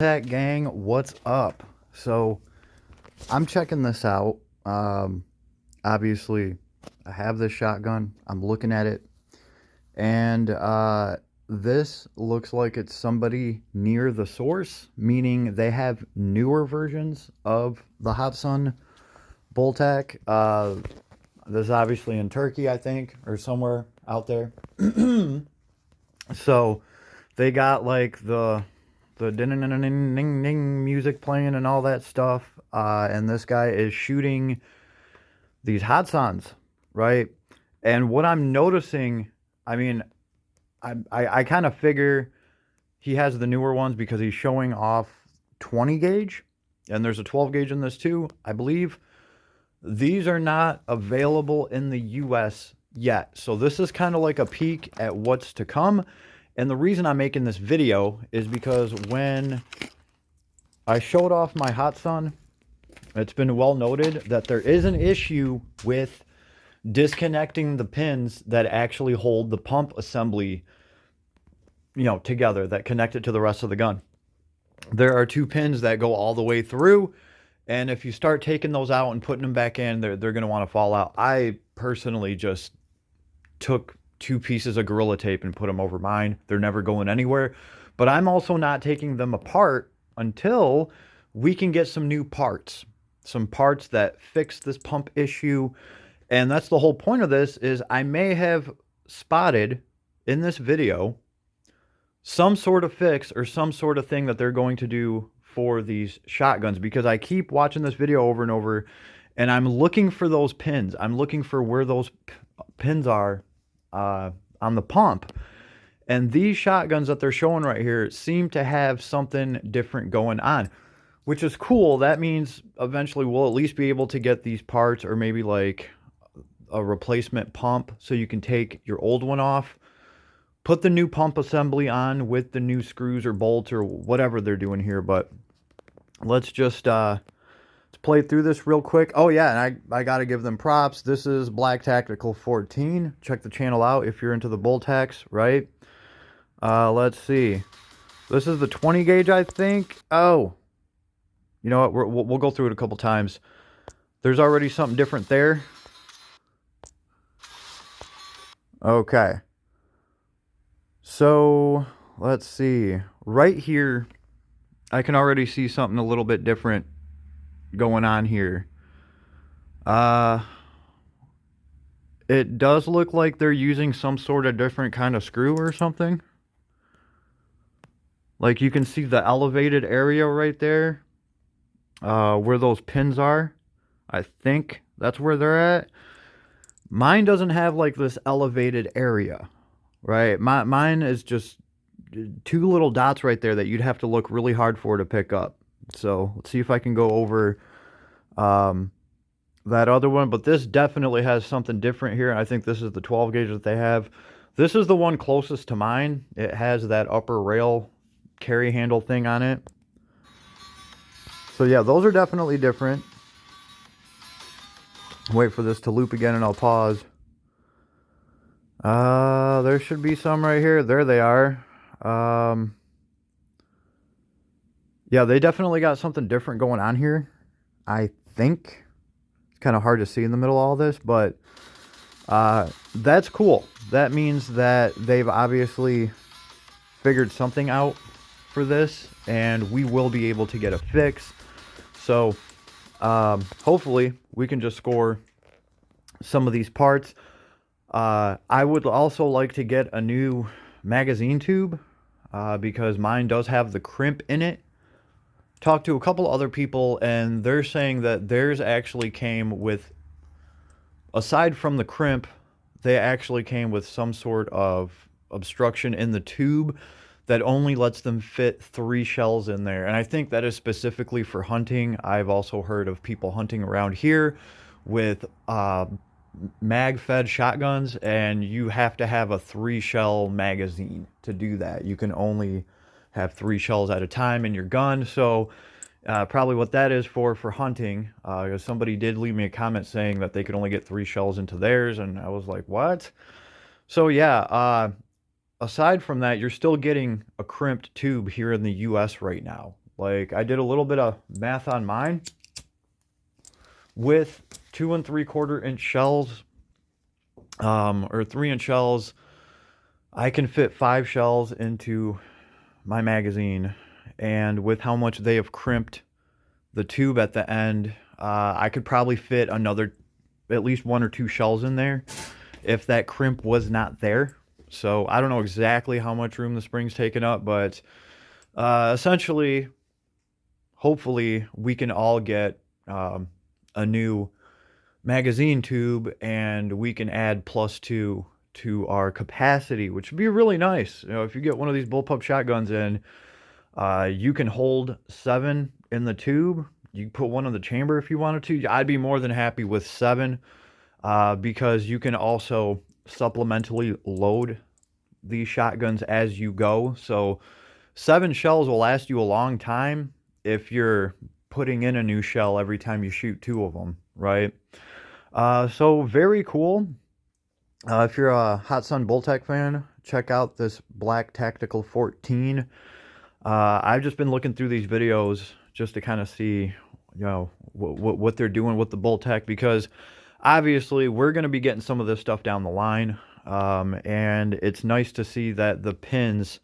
Tac gang, what's up? So I'm checking this out. Obviously, I have this shotgun. I'm looking at it, and this looks like it's somebody near the source, meaning they have newer versions of the Hatsan Bull Tac. This is obviously in Turkey, I think, or somewhere out there. So they got like the ding ding ding ding ding ding music playing and all that stuff. And this guy is shooting these Hatsans, right? And what I'm noticing, I mean, I kind of figure he has the newer ones because he's showing off 20 gauge, and there's a 12 gauge in this too, I believe. These are not available in the US yet. So this is kind of like a peek at what's to come. And the reason I'm making this video is because when I showed off my Hatsan, it's been well noted that there is an issue with disconnecting the pins that actually hold the pump assembly, together, that connect it to the rest of the gun. There are two pins that go all the way through, and if you start taking those out and putting them back in, they're going to want to fall out. I personally just took two pieces of Gorilla Tape and put them over mine. They're never going anywhere. But I'm also not taking them apart until we can get some new parts. Some parts that fix this pump issue. And that's the whole point of this, is I may have spotted in this video some sort of fix or some sort of thing that they're going to do for these shotguns, because I keep watching this video over and over and I'm looking for those pins. I'm looking for where those pins are on the pump. And these shotguns that they're showing right here seem to have something different going on, which is cool. That means eventually we'll at least be able to get these parts, or maybe like a replacement pump, so you can take your old one off, put the new pump assembly on with the new screws or bolts or whatever they're doing here. But let's just let's play through this real quick. Oh yeah, and I gotta give them props. This is Black Tactical 14. Check the channel out if you're into the Bull Tacs, right? Let's see. This is the 20 gauge, I think. Oh, you know what? We'll go through it a couple times. There's already something different there. Okay. So let's see. Right here, I can already see something a little bit different going on here. It does look like they're using some sort of different kind of screw or something. Like you can see the elevated area right there, where those pins are. I think that's where they're at. Mine doesn't have like this elevated area, right? Mine is just two little dots right there that you'd have to look really hard for to pick up. So let's see if I can go over that other one. But this definitely has something different here. I think this is the 12 gauge that they have. This is the one closest to mine. It has that upper rail carry handle thing on it. So yeah, those are definitely different. Wait for this to loop again and I'll pause. There should be some right here. There they are. Yeah, they definitely got something different going on here, I think. It's kind of hard to see in the middle of all this, but that's cool. That means that they've obviously figured something out for this, and we will be able to get a fix. So hopefully we can just score some of these parts. I would also like to get a new magazine tube, because mine does have the crimp in it. Talked to a couple other people, and they're saying that theirs actually came with, aside from the crimp, they actually came with some sort of obstruction in the tube that only lets them fit 3 shells in there. And I think that is specifically for hunting. I've also heard of people hunting around here with mag-fed shotguns, and you have to have a 3-shell magazine to do that. You can only have 3 shells at a time in your gun. So probably what that is for hunting. Somebody did leave me a comment saying that they could only get 3 shells into theirs, and I was like, what? So yeah, aside from that, you're still getting a crimped tube here in the US right now. Like, I did a little bit of math on mine. With 2 3/4 inch shells, or 3-inch shells, I can fit 5 shells into my magazine. And with how much they have crimped the tube at the end, I could probably fit another at least 1 or 2 shells in there if that crimp was not there. So I don't know exactly how much room the spring's taken up, but essentially, hopefully, we can all get a new magazine tube, and we can add +2 to our capacity, which would be really nice. You know, if you get one of these bullpup shotguns in, you can hold 7 in the tube. You can put one in the chamber if you wanted to. I'd be more than happy with 7, because you can also supplementally load these shotguns as you go. So 7 shells will last you a long time if you're putting in a new shell every time you shoot 2 of them, right? So very cool. If you're a Hatsan Bull Tac fan, check out this Black Tactical 14. I've just been looking through these videos just to kind of see, you know, what they're doing with the Bull Tac, because obviously we're going to be getting some of this stuff down the line. And it's nice to see that the pins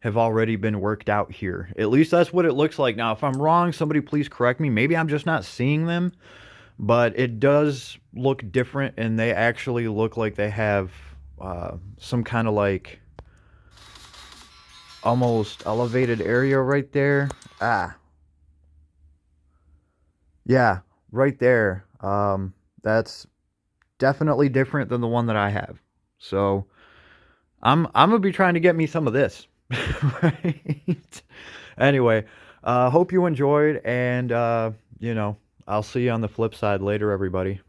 have already been worked out here. At least that's what it looks like. Now, if I'm wrong, somebody please correct me. Maybe I'm just not seeing them. But it does look different, and they actually look like they have some kind of like almost elevated area right there. Yeah, right there. That's definitely different than the one that I have. So I'm gonna be trying to get me some of this. Right? Anyway, hope you enjoyed, and you know, I'll see you on the flip side later, everybody.